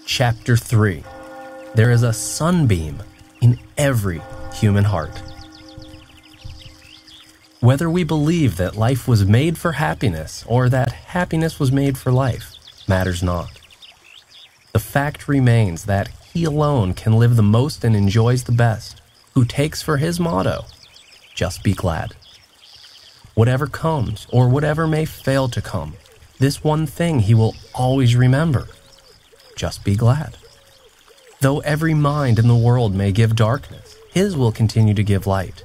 Chapter 3. There is a sunbeam in every human heart. Whether we believe that life was made for happiness or that happiness was made for life matters not. The fact remains that he alone can live the most and enjoys the best, who takes for his motto, just be glad. Whatever comes or whatever may fail to come, this one thing he will always remember, just be glad. Though every mind in the world may give darkness, his will continue to give light.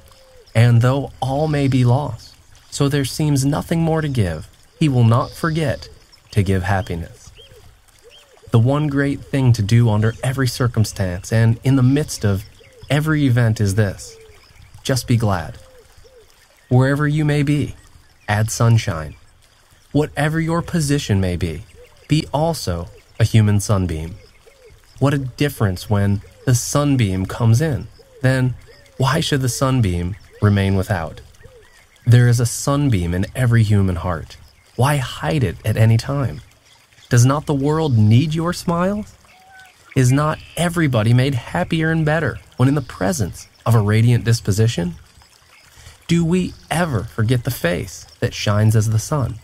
And though all may be lost, so there seems nothing more to give, he will not forget to give happiness. The one great thing to do under every circumstance and in the midst of every event is this: just be glad. Wherever you may be, add sunshine. Whatever your position may be also a human sunbeam. What a difference when the sunbeam comes in. Then why should the sunbeam remain without? There is a sunbeam in every human heart. Why hide it at any time? Does not the world need your smiles? Is not everybody made happier and better when in the presence of a radiant disposition? Do we ever forget the face that shines as the sun?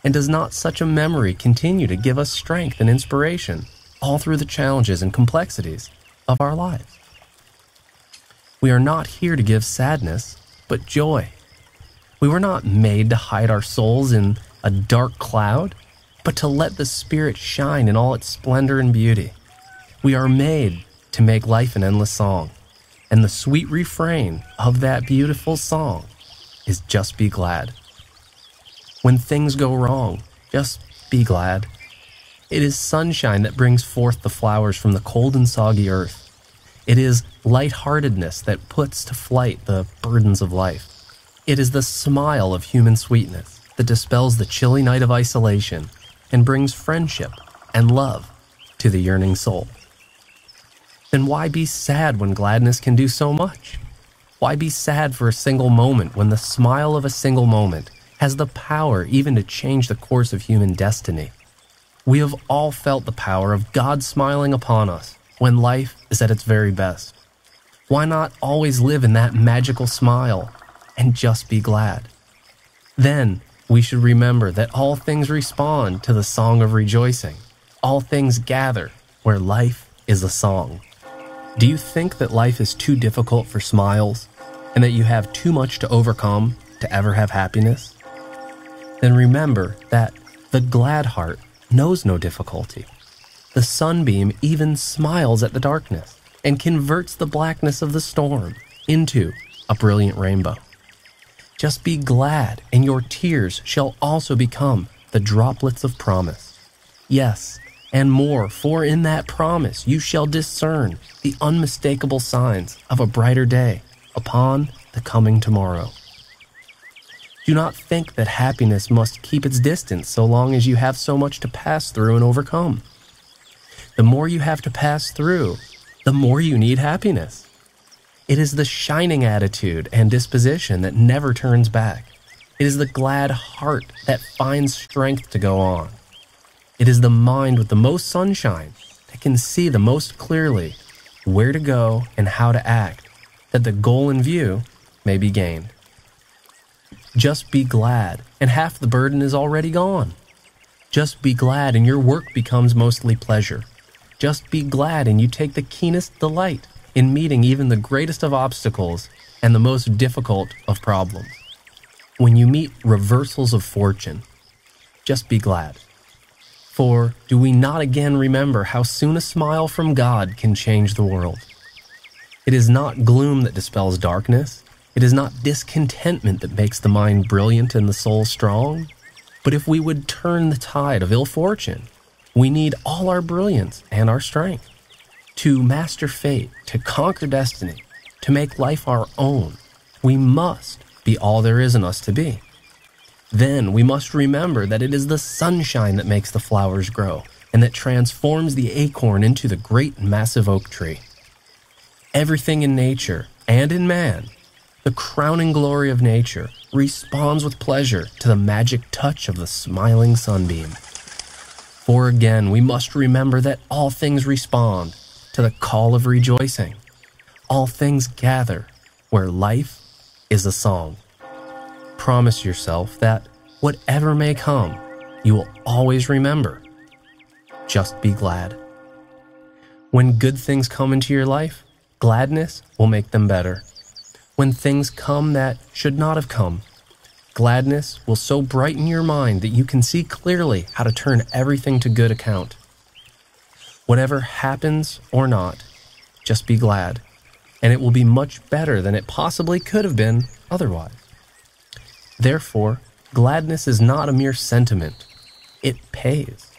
And does not such a memory continue to give us strength and inspiration all through the challenges and complexities of our lives? We are not here to give sadness, but joy. We were not made to hide our souls in a dark cloud, but to let the Spirit shine in all its splendor and beauty. We are made to make life an endless song, and the sweet refrain of that beautiful song is just be glad. When things go wrong, just be glad. It is sunshine that brings forth the flowers from the cold and soggy earth. It is lightheartedness that puts to flight the burdens of life. It is the smile of human sweetness that dispels the chilly night of isolation and brings friendship and love to the yearning soul. Then why be sad when gladness can do so much? Why be sad for a single moment when the smile of a single moment has the power even to change the course of human destiny? We have all felt the power of God smiling upon us when life is at its very best. Why not always live in that magical smile and just be glad? Then we should remember that all things respond to the song of rejoicing. All things gather where life is a song. Do you think that life is too difficult for smiles and that you have too much to overcome to ever have happiness? Then remember that the glad heart knows no difficulty. The sunbeam even smiles at the darkness and converts the blackness of the storm into a brilliant rainbow. Just be glad, and your tears shall also become the droplets of promise. Yes, and more, for in that promise you shall discern the unmistakable signs of a brighter day upon the coming tomorrow. Do not think that happiness must keep its distance so long as you have so much to pass through and overcome. The more you have to pass through, the more you need happiness. It is the shining attitude and disposition that never turns back. It is the glad heart that finds strength to go on. It is the mind with the most sunshine that can see the most clearly where to go and how to act, that the goal in view may be gained. Just be glad, and half the burden is already gone. Just be glad, and your work becomes mostly pleasure. Just be glad, and you take the keenest delight in meeting even the greatest of obstacles and the most difficult of problems. When you meet reversals of fortune, just be glad. For do we not again remember how soon a smile from God can change the world? It is not gloom that dispels darkness. It is not discontentment that makes the mind brilliant and the soul strong. But if we would turn the tide of ill fortune, we need all our brilliance and our strength. To master fate, to conquer destiny, to make life our own, we must be all there is in us to be. Then we must remember that it is the sunshine that makes the flowers grow and that transforms the acorn into the great and massive oak tree. Everything in nature and in man, the crowning glory of nature, responds with pleasure to the magic touch of the smiling sunbeam. For again, we must remember that all things respond to the call of rejoicing. All things gather where life is a song. Promise yourself that whatever may come, you will always remember. Just be glad. When good things come into your life, gladness will make them better. When things come that should not have come, gladness will so brighten your mind that you can see clearly how to turn everything to good account. Whatever happens or not, just be glad, and it will be much better than it possibly could have been otherwise. Therefore, gladness is not a mere sentiment. It pays.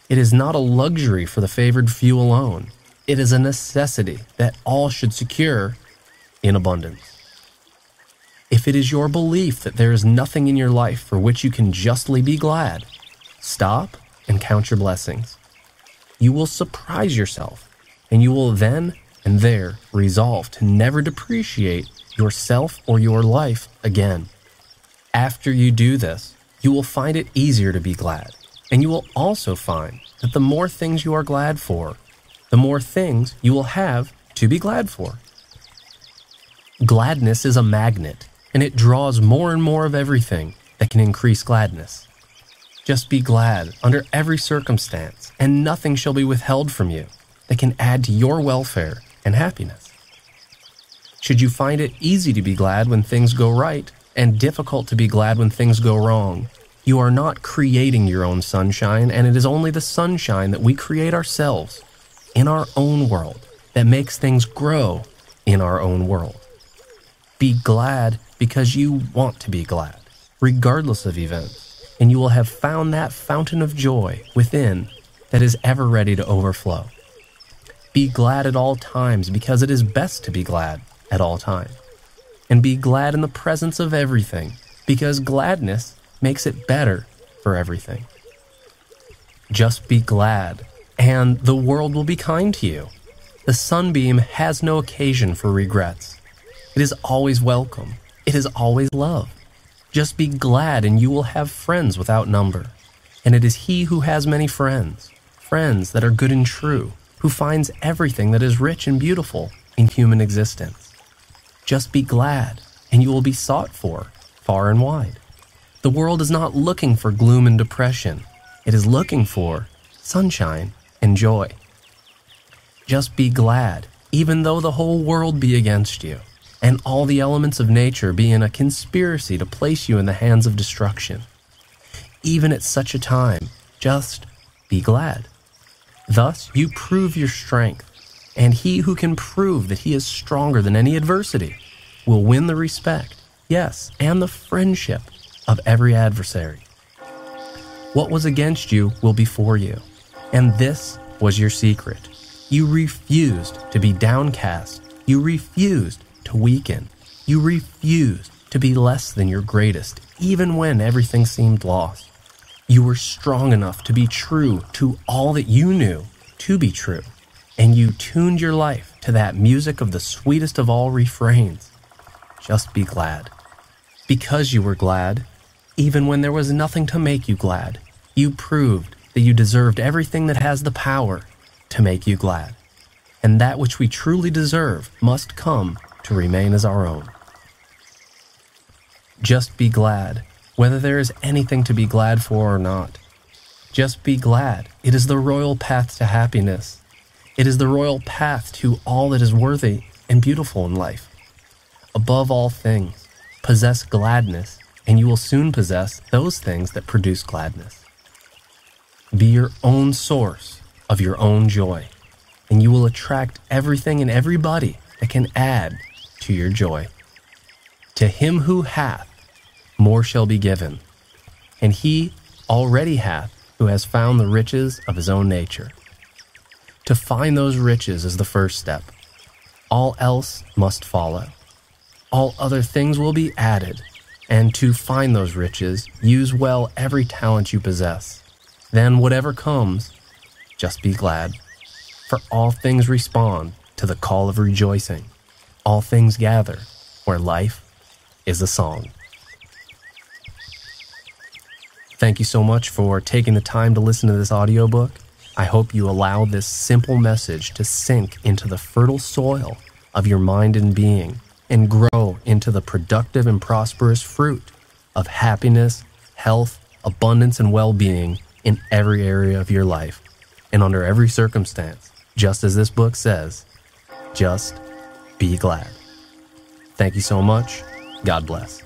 It is not a luxury for the favored few alone. It is a necessity that all should secure in abundance. If it is your belief that there is nothing in your life for which you can justly be glad, stop and count your blessings. You will surprise yourself, and you will then and there resolve to never depreciate yourself or your life again. After you do this, you will find it easier to be glad, and you will also find that the more things you are glad for, the more things you will have to be glad for. Gladness is a magnet, and it draws more and more of everything that can increase gladness. Just be glad under every circumstance, and nothing shall be withheld from you that can add to your welfare and happiness. Should you find it easy to be glad when things go right, and difficult to be glad when things go wrong, you are not creating your own sunshine, and it is only the sunshine that we create ourselves in our own world that makes things grow in our own world. Be glad because you want to be glad, regardless of events, and you will have found that fountain of joy within that is ever ready to overflow. Be glad at all times because it is best to be glad at all times. And be glad in the presence of everything because gladness makes it better for everything. Just be glad, and the world will be kind to you. The sunbeam has no occasion for regrets. It is always welcome. It is always love. Just be glad, and you will have friends without number. And it is he who has many friends, friends that are good and true, who finds everything that is rich and beautiful in human existence. Just be glad, and you will be sought for far and wide. The world is not looking for gloom and depression. It is looking for sunshine and joy. Just be glad, even though the whole world be against you, and all the elements of nature be in a conspiracy to place you in the hands of destruction. Even at such a time, just be glad. Thus you prove your strength, and he who can prove that he is stronger than any adversity will win the respect, yes, and the friendship of every adversary. What was against you will be for you, and this was your secret. You refused to be downcast. You refused to weaken. You refused to be less than your greatest, even when everything seemed lost. You were strong enough to be true to all that you knew to be true, and you tuned your life to that music of the sweetest of all refrains. Just be glad. Because you were glad, even when there was nothing to make you glad, you proved that you deserved everything that has the power to make you glad. And that which we truly deserve must come to remain as our own. Just be glad, whether there is anything to be glad for or not. Just be glad. It is the royal path to happiness. It is the royal path to all that is worthy and beautiful in life. Above all things, possess gladness, and you will soon possess those things that produce gladness. Be your own source of your own joy, and you will attract everything and everybody that can add to your joy. To him who hath, more shall be given, and he already hath who has found the riches of his own nature. To find those riches is the first step. All else must follow. All other things will be added, and to find those riches, use well every talent you possess. Then whatever comes, just be glad. For all things respond to the call of rejoicing. All things gather where life is a song. Thank you so much for taking the time to listen to this audiobook. I hope you allow this simple message to sink into the fertile soil of your mind and being and grow into the productive and prosperous fruit of happiness, health, abundance, and well-being in every area of your life and under every circumstance, just as this book says, just be glad. Thank you so much. God bless.